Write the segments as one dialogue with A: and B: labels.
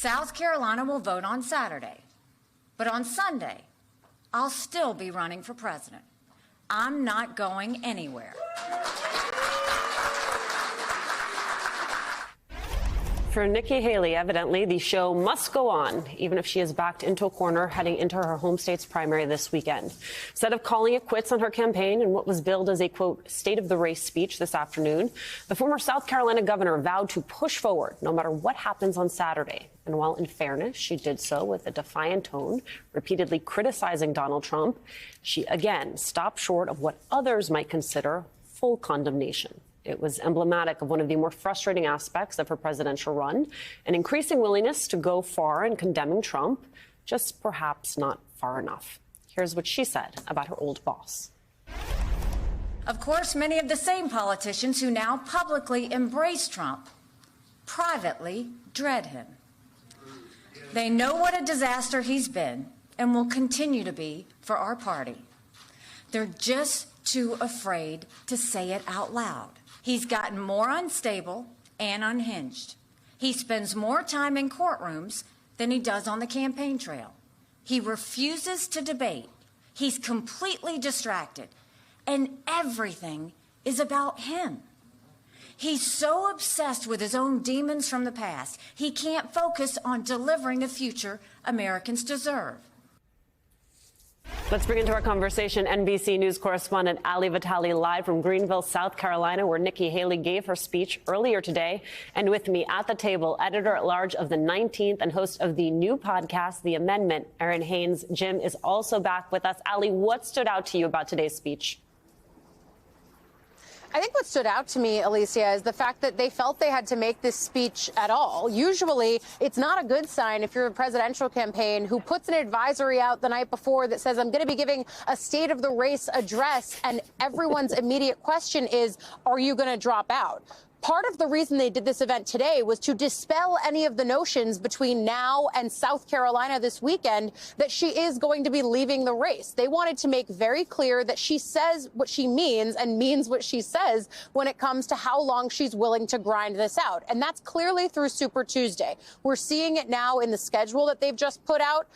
A: South Carolina will vote on Saturday, but on Sunday, I'll still be running for president. I'm not going anywhere.
B: For Nikki Haley, evidently, the show must go on, even if she is backed into a corner heading into her home state's primary this weekend. Instead of calling it quits on her campaign in what was billed as a, quote, state of the race speech this afternoon, the former South Carolina governor vowed to push forward no matter what happens on Saturday. And while in fairness, she did so with a defiant tone, repeatedly criticizing Donald Trump, she again stopped short of what others might consider full condemnation. It was emblematic of one of the more frustrating aspects of her presidential run, an increasing willingness to go far in condemning Trump, just perhaps not far enough. Here's what she said about her old boss.
A: Of course, many of the same politicians who now publicly embrace Trump privately dread him. They know what a disaster he's been and will continue to be for our party. They're just too afraid to say it out loud. He's gotten more unstable and unhinged. He spends more time in courtrooms than he does on the campaign trail. He refuses to debate. He's completely distracted, and everything is about him. He's so obsessed with his own demons from the past, he can't focus on delivering the future Americans deserve.
B: Let's bring into our conversation NBC News correspondent Ali Vitali live from Greenville, South Carolina, where Nikki Haley gave her speech earlier today. And with me at the table, editor-at-large of the 19th and host of the new podcast, The Amendment, Erin Haynes. Jim is also back with us. Ali, what stood out to you about today's speech?
C: I think what stood out to me, Alicia, is the fact that they felt they had to make this speech at all. Usually, it's not a good sign if you're a presidential campaign who puts an advisory out the night before that says, I'm going to be giving a state of the race address, and everyone's immediate question is, are you going to drop out? Part of the reason they did this event today was to dispel any of the notions between now and South Carolina this weekend that she is going to be leaving the race. They wanted to make very clear that she says what she means and means what she says when it comes to how long she's willing to grind this out. And that's clearly through Super Tuesday. We're seeing it now in the schedule that they've just put out.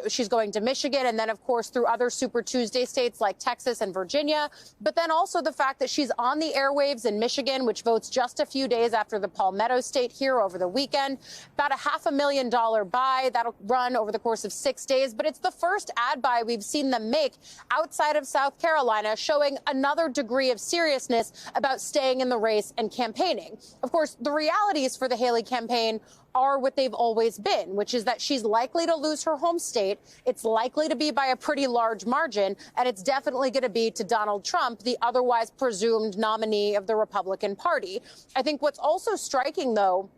C: She's going to Michigan, and then, of course, through other Super Tuesday states like Texas and Virginia. But then also the fact that she's on the airwaves in Michigan, which votes just a few days after the Palmetto State here over the weekend. About a $500,000 buy that'll run over the course of 6 days. But it's the first ad buy we've seen them make outside of South Carolina, showing another degree of seriousness about staying in the race and campaigning. Of course, the realities for the Haley campaign are what they've always been, which is that she's likely to lose her home state. It's likely to be by a pretty large margin, and it's definitely going to be to Donald Trump, the otherwise presumed nominee of the Republican Party. I think what's also striking, though,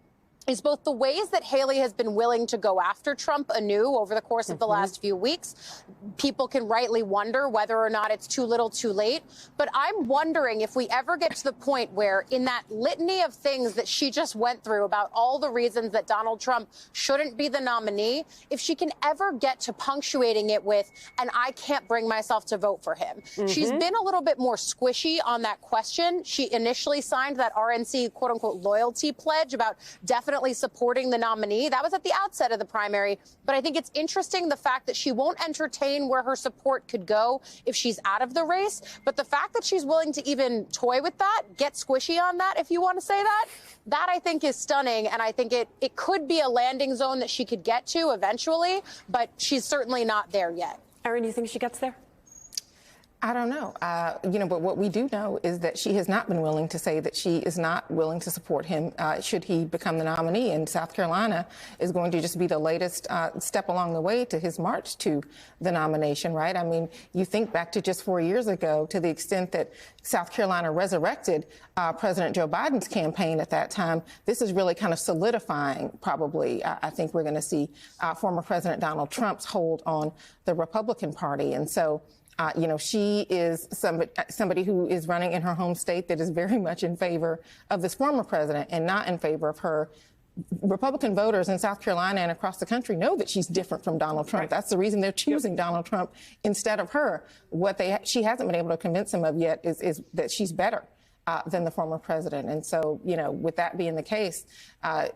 C: is both the ways that Haley has been willing to go after Trump anew over the course of the last few weeks. People can rightly wonder whether or not it's too little too late. But I'm wondering if we ever get to the point where in that litany of things that she just went through about all the reasons that Donald Trump shouldn't be the nominee, if she can ever get to punctuating it with, and I can't bring myself to vote for him. She's been a little bit more squishy on that question. She initially signed that RNC quote unquote loyalty pledge about definitely supporting the nominee. That was at the outset of the primary. But I think it's interesting the fact that she won't entertain where her support could go if she's out of the race. But the fact that she's willing to even toy with that, get squishy on that, if you want to say that, that I think is stunning. And I think it could be a landing zone that she could get to eventually. But she's certainly not there yet.
B: Erin, you think she gets there?
D: I don't know. But what we do know is that she has not been willing to say that she is not willing to support him should he become the nominee. And South Carolina is going to just be the latest step along the way to his march to the nomination, right? I mean, you think back to just 4 years ago, to the extent that South Carolina resurrected President Joe Biden's campaign at that time. This is really kind of solidifying, probably, I think we're going to see former President Donald Trump's hold on the Republican Party. And so, she is somebody who is running in her home state that is very much in favor of this former president and not in favor of her. Republican voters in South Carolina and across the country know that she's different from Donald Trump. Right. That's the reason they're choosing Donald Trump instead of her. What she hasn't been able to convince them of yet is that she's better than the former president. And so, with that being the case,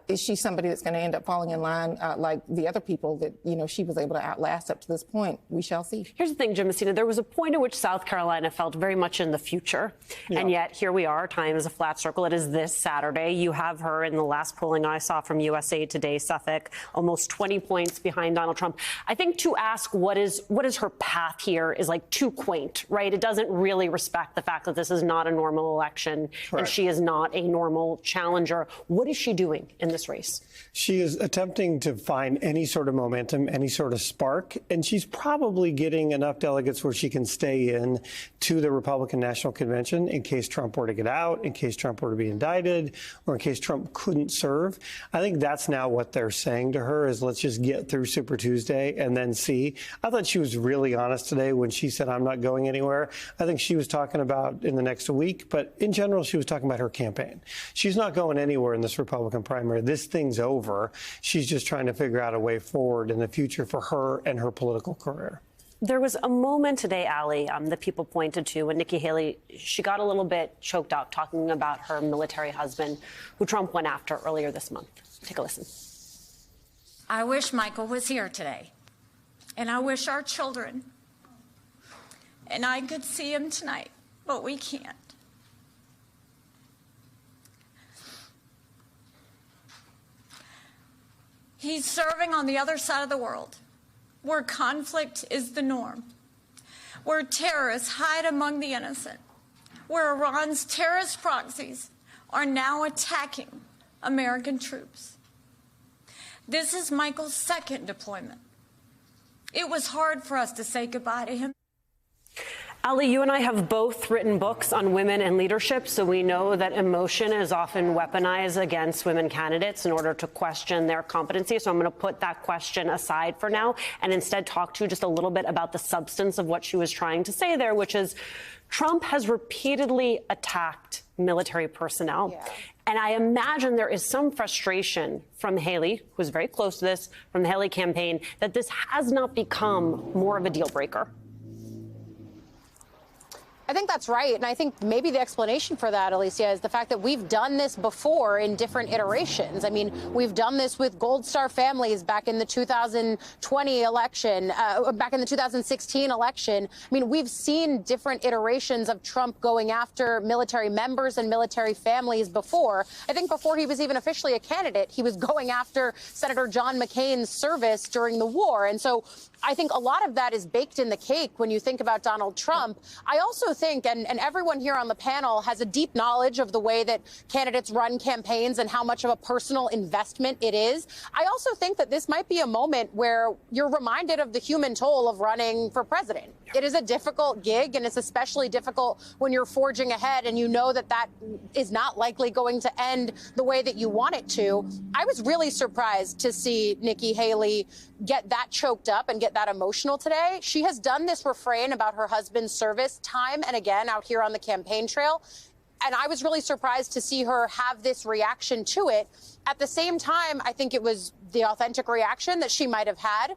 D: is she somebody that's going to end up falling in line like the other people that, she was able to outlast up to this point? We shall see.
B: Here's the thing, Jim Messina, there was a point at which South Carolina felt very much in the future. Yeah. And yet here we are. Time is a flat circle. It is this Saturday. You have her in the last polling I saw from USA Today, Suffolk, almost 20 points behind Donald Trump. I think to ask what is her path here is like too quaint, right? It doesn't really respect the fact that this is not a normal election. Correct. And she is not a normal challenger. What is she doing in this race?
E: She is attempting to find any sort of momentum, any sort of spark, and she's probably getting enough delegates where she can stay in to the Republican National Convention in case Trump were to get out, in case Trump were to be indicted, or in case Trump couldn't serve. I think that's now what they're saying to her is let's just get through Super Tuesday and then see. I thought she was really honest today when she said, I'm not going anywhere. I think she was talking about in the next week, but in general, she was talking about her campaign. She's not going anywhere in this Republican primary. This thing's over. She's just trying to figure out a way forward in the future for her and her political career.
B: There was a moment today, Allie, that people pointed to when Nikki Haley, she got a little bit choked up talking about her military husband, who Trump went after earlier this month. Take a listen.
A: I wish Michael was here today, and I wish our children and I could see him tonight, but we can't. He's serving on the other side of the world, where conflict is the norm, where terrorists hide among the innocent, where Iran's terrorist proxies are now attacking American troops. This is Michael's second deployment. It was hard for us to say goodbye to him.
B: Ali, you and I have both written books on women and leadership, so we know that emotion is often weaponized against women candidates in order to question their competency. So I'm going to put that question aside for now and instead talk to you just a little bit about the substance of what she was trying to say there, which is Trump has repeatedly attacked military personnel. Yeah. And I imagine there is some frustration from Haley, who's very close to this, from the Haley campaign, that this has not become more of a deal breaker.
C: I think that's right. And I think maybe the explanation for that, Alicia, is the fact that we've done this before in different iterations. I mean, we've done this with Gold Star families back in the 2020 election, back in the 2016 election. I mean, we've seen different iterations of Trump going after military members and military families before. I think before he was even officially a candidate, he was going after Senator John McCain's service during the war. And so I think a lot of that is baked in the cake when you think about Donald Trump. I also think, and everyone here on the panel has a deep knowledge of the way that candidates run campaigns and how much of a personal investment it is. I also think that this might be a moment where you're reminded of the human toll of running for president. It is a difficult gig, and it's especially difficult when you're forging ahead and you know that that is not likely going to end the way that you want it to. I was really surprised to see Nikki Haley get that choked up and get that emotional today. She has done this refrain about her husband's service time and again out here on the campaign trail. And I was really surprised to see her have this reaction to it. At the same time, I think it was the authentic reaction that she might have had.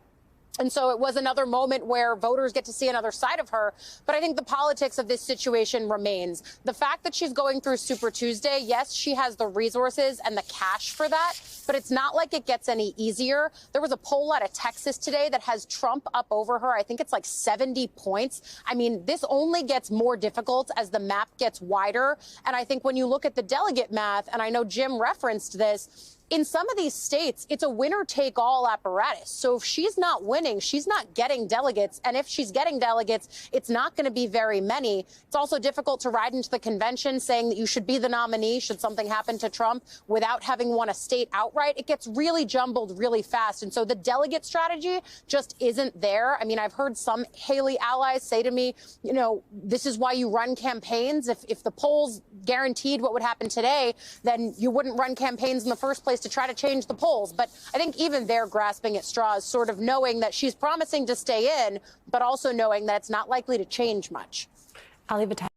C: And so it was another moment where voters get to see another side of her. But I think the politics of this situation remains. The fact that she's going through Super Tuesday, yes, she has the resources and the cash for that, but it's not like it gets any easier. There was a poll out of Texas today that has Trump up over her. I think it's like 70 points. I mean, this only gets more difficult as the map gets wider. And I think when you look at the delegate math, and I know Jim referenced this, in some of these states, it's a winner-take-all apparatus. So if she's not winning, she's not getting delegates. And if she's getting delegates, it's not going to be very many. It's also difficult to ride into the convention saying that you should be the nominee should something happen to Trump without having won a state outright. It gets really jumbled really fast. And so the delegate strategy just isn't there. I mean, I've heard some Haley allies say to me, you know, this is why you run campaigns. If the polls guaranteed what would happen today, then you wouldn't run campaigns in the first place to try to change the polls. But I think even they're grasping at straws, sort of knowing that she's promising to stay in, but also knowing that it's not likely to change much.
B: Ali Vitale.